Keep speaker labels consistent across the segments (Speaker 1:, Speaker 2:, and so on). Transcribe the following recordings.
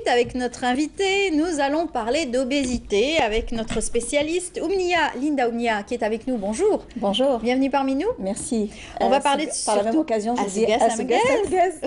Speaker 1: Avec notre invité, nous allons parler d'obésité avec notre spécialiste Linda Oumnia, qui est avec nous. Bonjour.
Speaker 2: Bonjour.
Speaker 1: Bienvenue parmi nous.
Speaker 2: Merci.
Speaker 1: On va parler
Speaker 2: par la même occasion, je dis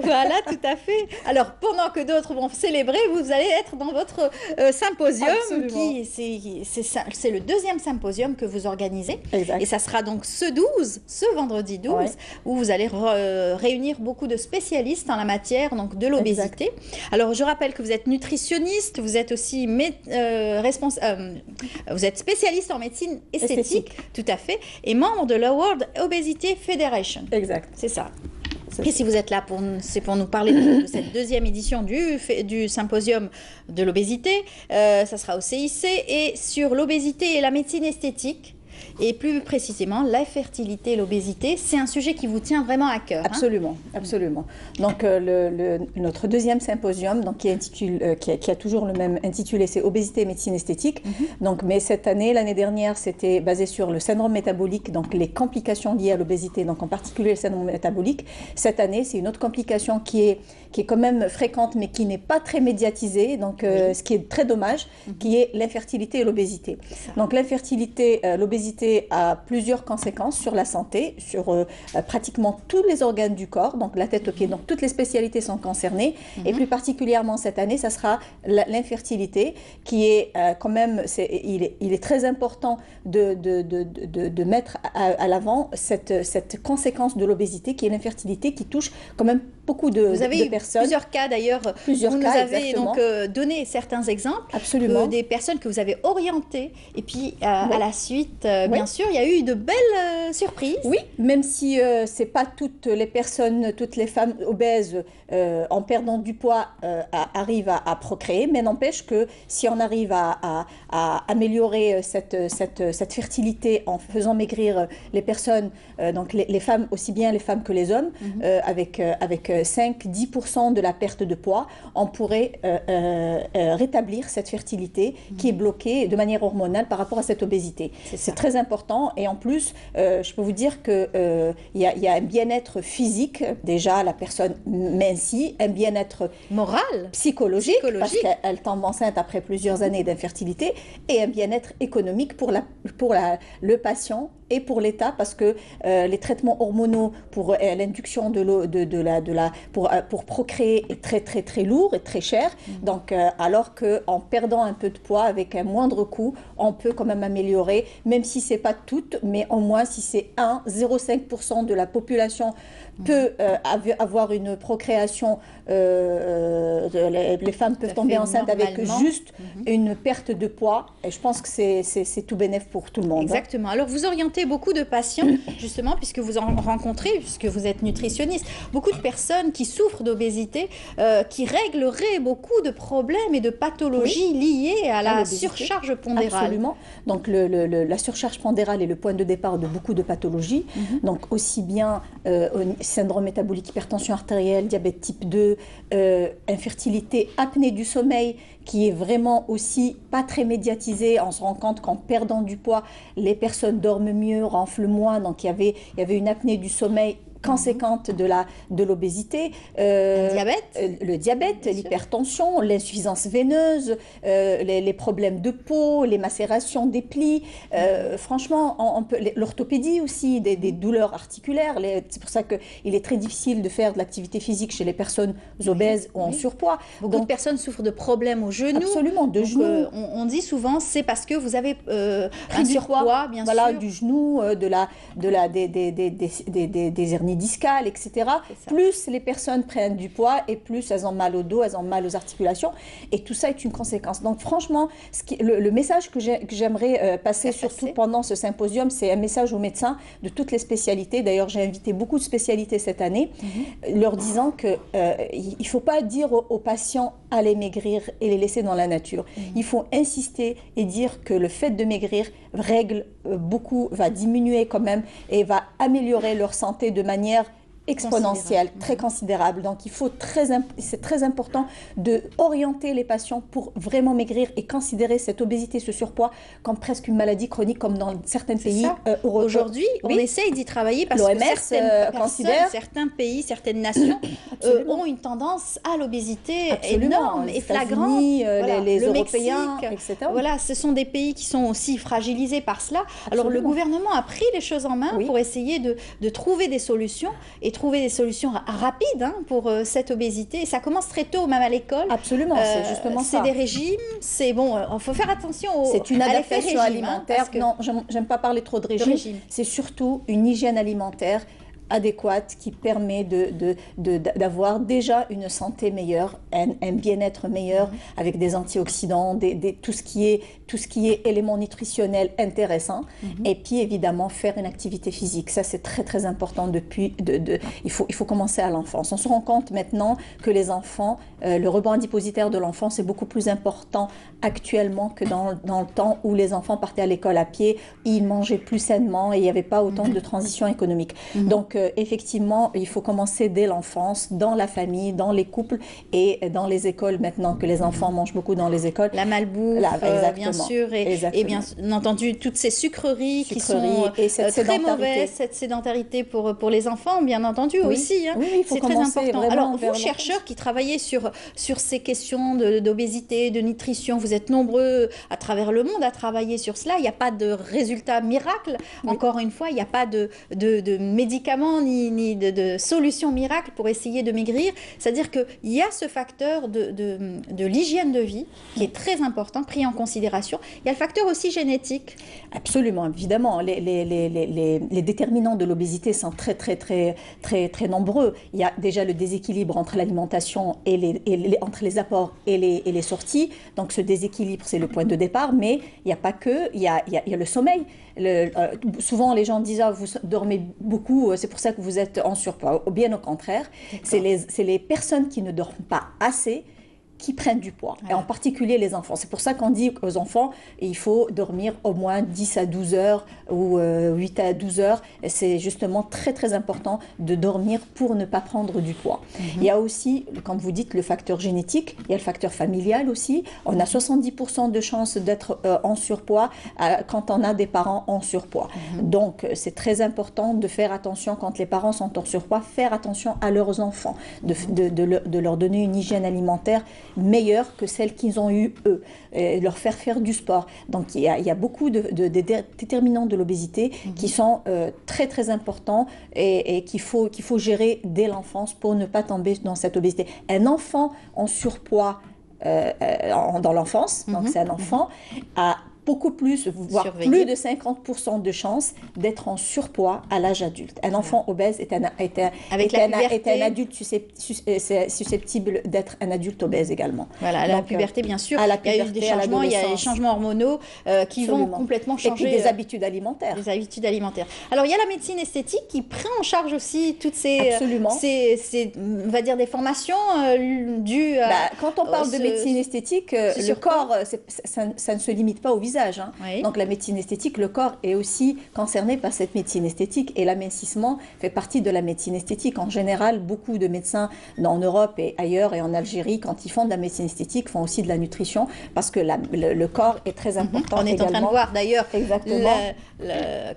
Speaker 1: Voilà, tout à fait. Alors, pendant que d'autres vont célébrer, vous allez être dans votre symposium.
Speaker 2: Absolument.
Speaker 1: C'est le deuxième symposium que vous organisez.
Speaker 2: Exact.
Speaker 1: Et ça sera donc ce vendredi 12, ouais, où vous allez réunir beaucoup de spécialistes en la matière, donc de l'obésité. Alors, je rappelle que vous êtes nutritionniste, vous êtes aussi vous êtes spécialiste en médecine esthétique, tout à fait, et membre de la World Obesity Federation.
Speaker 2: Exact.
Speaker 1: C'est ça. Et si vous êtes là, c'est pour nous parler de cette deuxième édition du symposium de l'obésité. Ça sera au CIC et sur l'obésité et la médecine esthétique. Et plus précisément, la fertilité et l'obésité, c'est un sujet qui vous tient vraiment à cœur.
Speaker 2: Absolument, absolument. Donc, notre deuxième symposium, donc, qui a toujours le même intitulé, c'est Obésité et médecine esthétique. Donc, mais cette année, l'année dernière, c'était basé sur le syndrome métabolique, donc les complications liées à l'obésité, donc en particulier le syndrome métabolique. Cette année, c'est une autre complication qui est quand même fréquente, mais qui n'est pas très médiatisée, donc ce qui est très dommage, qui est l'infertilité et l'obésité. Donc, l'infertilité, l'obésité a plusieurs conséquences sur la santé, sur pratiquement tous les organes du corps, donc la tête aux pieds, donc toutes les spécialités sont concernées, et plus particulièrement cette année, ça sera l'infertilité, qui est quand même, il est très important de mettre à l'avant cette conséquence de l'obésité, qui est l'infertilité, qui touche quand même beaucoup de personnes.
Speaker 1: Vous avez eu plusieurs cas d'ailleurs, vous nous avez donc donné certains exemples des personnes que vous avez orientées, et puis à la suite, bien sûr, il y a eu de belles surprises.
Speaker 2: Oui, même si ce n'est pas toutes les personnes, toutes les femmes obèses en perdant du poids arrivent à procréer, mais n'empêche que si on arrive à améliorer cette fertilité en faisant maigrir les personnes, donc les femmes, aussi bien les femmes que les hommes, avec 5-10% de la perte de poids, on pourrait rétablir cette fertilité qui est bloquée de manière hormonale par rapport à cette obésité. C'est très important, et en plus, je peux vous dire qu'il y a un bien-être physique, déjà la personne mincit, un bien-être
Speaker 1: moral,
Speaker 2: psychologique, parce qu'elle tombe enceinte après plusieurs années d'infertilité, et un bien-être économique pour le patient et pour l'État, parce que les traitements hormonaux pour l'induction pour procréer est très très très lourd et très cher. Donc alors qu'en perdant un peu de poids avec un moindre coût, on peut quand même améliorer, même si c'est pas toutes, mais au moins si c'est 0,5% de la population peut avoir une procréation, les femmes peuvent tomber enceintes avec juste une perte de poids, et je pense que c'est tout bénéf pour tout le monde.
Speaker 1: Exactement. Alors vous orientez beaucoup de patients, justement, puisque vous en rencontrez, puisque vous êtes nutritionniste, beaucoup de personnes qui souffrent d'obésité, qui régleraient beaucoup de problèmes et de pathologies liées à la surcharge pondérale.
Speaker 2: Absolument. Donc la surcharge pondérale est le point de départ de beaucoup de pathologies, donc aussi bien syndrome métabolique, hypertension artérielle, diabète type 2, infertilité, apnée du sommeil, qui est vraiment aussi pas très médiatisée. On se rend compte qu'en perdant du poids, les personnes dorment mieux, renflent moins, donc il y avait une apnée du sommeil conséquente de l'obésité, le diabète, l'hypertension, l'insuffisance veineuse, les problèmes de peau, les macérations des plis, franchement, l'orthopédie aussi, des douleurs articulaires. C'est pour ça qu'il est très difficile de faire de l'activité physique chez les personnes obèses ou en surpoids.
Speaker 1: Beaucoup de personnes souffrent de problèmes aux genoux.
Speaker 2: Absolument, de genoux.
Speaker 1: On dit souvent c'est parce que vous avez un surpoids, bien sûr.
Speaker 2: Du genou, des hernies discales, etc. Plus les personnes prennent du poids, et plus elles ont mal au dos, elles ont mal aux articulations, et tout ça est une conséquence. Donc franchement, le message que j'aimerais passer surtout pendant ce symposium, c'est un message aux médecins de toutes les spécialités. D'ailleurs, j'ai invité beaucoup de spécialités cette année, leur disant qu'il ne faut pas dire aux patients allez maigrir et les laisser dans la nature. Il faut insister et dire que le fait de maigrir règle beaucoup, va diminuer quand même, et va améliorer leur santé de manière exponentielle, très considérable. Donc, c'est très important de orienter les patients pour vraiment maigrir et considérer cette obésité, ce surpoids, comme presque une maladie chronique, comme dans certains pays européens.
Speaker 1: Aujourd'hui, on essaye d'y travailler parce que certains pays, certaines nations ont une tendance à l'obésité énorme et flagrante.
Speaker 2: Les
Speaker 1: le
Speaker 2: Européens,
Speaker 1: Mexique,
Speaker 2: etc.
Speaker 1: Voilà, ce sont des pays qui sont aussi fragilisés par cela. Alors, le gouvernement a pris les choses en main pour essayer de trouver des solutions et trouver des solutions rapides pour cette obésité. Et ça commence très tôt, même à l'école.
Speaker 2: Absolument, c'est justement ça.
Speaker 1: C'est des régimes, c'est bon, il faut faire attention
Speaker 2: c'est une adaptation alimentaire. Non, j'aime pas parler trop de régime. C'est surtout une hygiène alimentaire adéquate qui permet d'avoir déjà une santé meilleure, un bien-être meilleur avec des antioxydants, tout ce qui est éléments nutritionnels intéressants et puis évidemment faire une activité physique. Ça c'est très très important il faut commencer à l'enfance. On se rend compte maintenant que les enfants, le rebond adipositaire de l'enfance est beaucoup plus important actuellement que dans le temps où les enfants partaient à l'école à pied, ils mangeaient plus sainement et il n'y avait pas autant de transition économique. Donc effectivement, il faut commencer dès l'enfance, dans la famille, dans les couples et dans les écoles maintenant que les enfants mangent beaucoup dans les écoles.
Speaker 1: La malbouffe, bien sûr, et bien entendu toutes ces sucreries qui sont très mauvaises, cette sédentarité pour les enfants, bien entendu aussi.
Speaker 2: Oui, il faut
Speaker 1: c'est très important. Alors vous, chercheurs qui travaillez sur ces questions d'obésité, de nutrition, vous êtes nombreux à travers le monde à travailler sur cela. Il n'y a pas de résultat miracle. Encore une fois, il n'y a pas de médicaments ni de solution miracle pour essayer de maigrir. C'est-à-dire qu'il y a ce facteur de l'hygiène de vie qui est très important, pris en considération. Il y a le facteur aussi génétique.
Speaker 2: Absolument, évidemment. Les déterminants de l'obésité sont très, très, très, très, très nombreux. Il y a déjà le déséquilibre entre l'alimentation entre les apports et les sorties. Donc, ce déséquilibre, c'est le point de départ. Mais il n'y a pas que, il y a le sommeil. Souvent, les gens disent « Ah, vous dormez beaucoup, c'est pour ça que vous êtes en surpoids ». Bien au contraire, c'est les personnes qui ne dorment pas assez qui prennent du poids, et en particulier les enfants. C'est pour ça qu'on dit aux enfants, il faut dormir au moins 10 à 12 heures ou 8 à 12 heures. C'est justement très très important de dormir pour ne pas prendre du poids. Il y a aussi, comme vous dites, le facteur génétique, il y a le facteur familial aussi. On a 70% de chances d'être en surpoids quand on a des parents en surpoids. Donc c'est très important de faire attention quand les parents sont en surpoids, faire attention à leurs enfants, de leur donner une hygiène alimentaire meilleure que celle qu'ils ont eue eux, et leur faire du sport. Donc il y a beaucoup de déterminants de l'obésité qui sont très très importants et qu'il faut gérer dès l'enfance pour ne pas tomber dans cette obésité. Un enfant en surpoids dans l'enfance, donc c'est un enfant, a beaucoup plus, voire plus de 50% de chances d'être en surpoids à l'âge adulte. Un enfant obèse est un adulte susceptible d'être un adulte obèse également.
Speaker 1: Voilà, à la puberté, bien sûr. Il y a eu des changements, il y a des changements hormonaux qui vont complètement changer.
Speaker 2: Et puis des habitudes alimentaires.
Speaker 1: Des habitudes alimentaires. Alors, il y a la médecine esthétique qui prend en charge aussi toutes ces on va dire, des formations dues à...
Speaker 2: Quand on parle de médecine esthétique, le corps, ça ne se limite pas au visage. Donc la médecine esthétique, le corps est aussi concerné par cette médecine esthétique et l'amincissement fait partie de la médecine esthétique. En général, beaucoup de médecins en Europe et ailleurs et en Algérie, quand ils font de la médecine esthétique, font aussi de la nutrition parce que le corps est très important.
Speaker 1: On est en train de voir d'ailleurs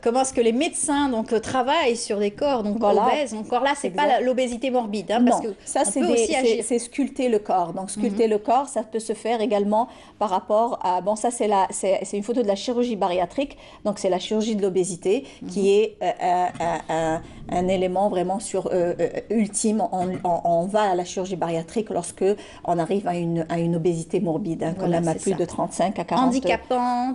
Speaker 1: comment est-ce que les médecins travaillent sur des corps obèses. Encore là, c'est pas l'obésité morbide.
Speaker 2: Parce que ça, c'est sculpter le corps. Donc sculpter le corps, ça peut se faire également par rapport à... Bon, ça c'est une photo de la chirurgie bariatrique, donc c'est la chirurgie de l'obésité qui est un élément vraiment ultime. On va à la chirurgie bariatrique lorsque on arrive à une obésité morbide, quand même à plus de 35 à 40.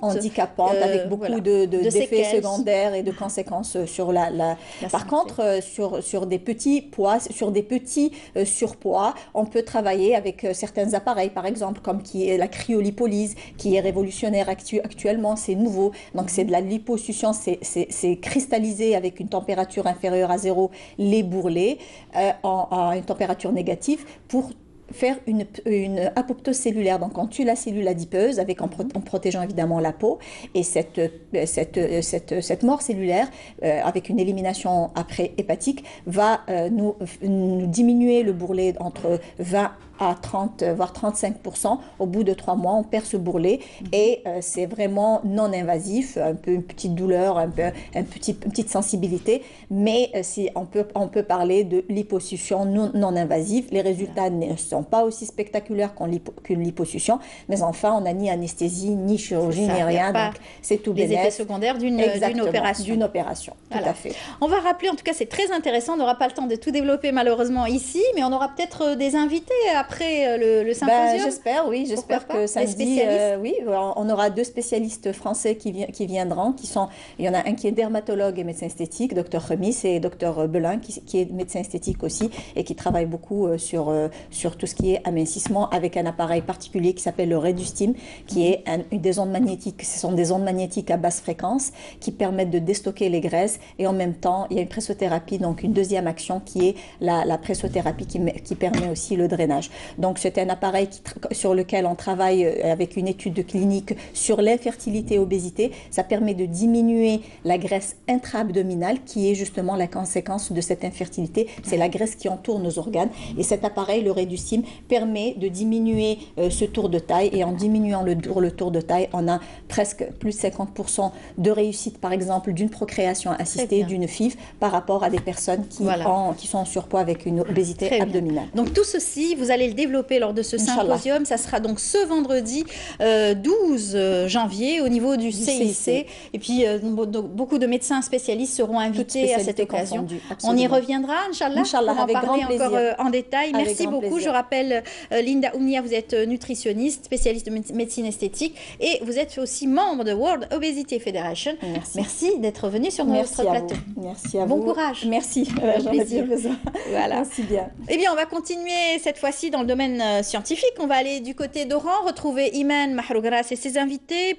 Speaker 2: Handicapante, avec beaucoup d'effets secondaires et de conséquences sur la Par contre, sur des petits poids, sur des petits surpoids, on peut travailler avec certains appareils, par exemple, comme qui est la cryolipolyse, qui est révolutionnaire actuellement, c'est nouveau. Donc c'est de la liposuction, c'est cristallisé avec une température inférieure à 0 les bourrelets à une température négative pour faire une apoptose cellulaire. Donc, on tue la cellule adipeuse en protégeant évidemment la peau. Et cette mort cellulaire, avec une élimination après hépatique, va nous diminuer le bourrelet entre 20 à 30, voire 35%. Au bout de 3 mois, on perd ce bourrelet et c'est vraiment non invasif, un peu une petite douleur, une petite sensibilité, mais si on peut parler de liposuction non invasive. Les résultats ne sont pas aussi spectaculaires qu'une liposuction, mais enfin, on n'a ni anesthésie, ni chirurgie, ni rien, donc c'est tout
Speaker 1: les
Speaker 2: bénef.
Speaker 1: effets secondaires d'une opération.
Speaker 2: D'une opération, tout à fait.
Speaker 1: On va rappeler, en tout cas, c'est très intéressant, on n'aura pas le temps de tout développer malheureusement ici, mais on aura peut-être des invités après le symposium.
Speaker 2: J'espère, oui, j'espère que samedi, oui, on aura 2 spécialistes français qui viendront, il y en a un qui est dermatologue et médecin esthétique, Dr Remis, et Dr Belin, qui est médecin esthétique aussi, et qui travaille beaucoup sur tout ce qui est amincissement avec un appareil particulier qui s'appelle le Redustim, qui est des ondes magnétiques. Ce sont des ondes magnétiques à basse fréquence qui permettent de déstocker les graisses, et en même temps, il y a une pressothérapie, donc une deuxième action qui est la pressothérapie qui permet aussi le drainage. Donc, c'est un appareil sur lequel on travaille avec une étude clinique sur l'infertilité et obésité. Ça permet de diminuer la graisse intra-abdominale qui est justement la conséquence de cette infertilité. C'est la graisse qui entoure nos organes. Et cet appareil, le Redustim, permet de diminuer ce tour de taille. Et en diminuant le tour de taille, on a presque plus de 50% de réussite, par exemple, d'une procréation assistée, d'une FIV, par rapport à des personnes qui sont en surpoids avec une obésité abdominale.
Speaker 1: Donc tout ceci, vous allez le développer lors de ce symposium. Ça sera donc ce vendredi 12 janvier au niveau du CIC. Et puis beaucoup de médecins spécialistes seront invités à cette occasion. On y reviendra, Inch'Allah, pour en parler encore en détail. Merci beaucoup. Je rappelle, Linda Oumnia, vous êtes nutritionniste, spécialiste de médecine esthétique et vous êtes aussi membre de World Obesity Federation. Merci d'être venu sur notre plateau.
Speaker 2: Merci à vous.
Speaker 1: Bon courage.
Speaker 2: Merci. J'en ai bien besoin.
Speaker 1: Voilà.
Speaker 2: Merci bien.
Speaker 1: Eh bien, on va continuer cette fois-ci dans le domaine scientifique. On va aller du côté d'Oran, retrouver Iman Mahrougras et ses invités.